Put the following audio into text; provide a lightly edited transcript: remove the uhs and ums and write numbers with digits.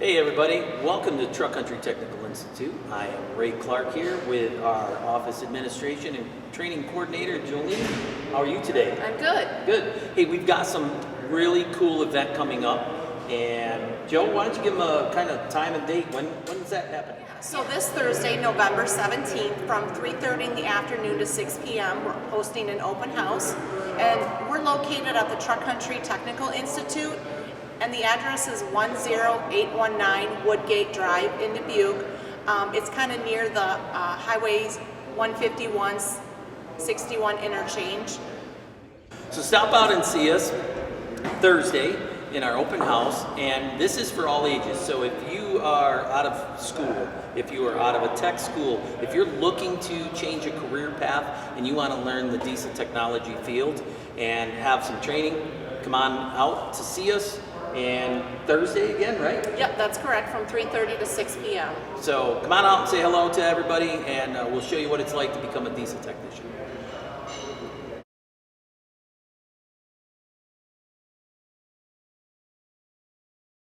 Hey everybody, welcome to Truck Country Technical Institute. I am Ray Clark here with our office administration and training coordinator, Jolene. How are you today? I'm good. Good. Hey, we've got some really cool event coming up. And Joe, why don't you give them a kind of time and date? When does that happen? So this Thursday, November 17th, from 3:30 in the afternoon to 6 p.m., we're hosting an open house. And we're located at the Truck Country Technical Institute. And the address is 10819 Woodgate Drive in Dubuque. It's kind of near the highways 151, 61 interchange. So stop out and see us Thursday in our open house, and this is for all ages. So if you are out of school, if you are out of a tech school, if you're looking to change a career path and you want to learn the diesel technology field and have some training, come on out to see us. And Thursday again, right? Yep, that's correct, from 3:30 to 6 p.m. So come on out and say hello to everybody, and we'll show you what it's like to become a diesel technician.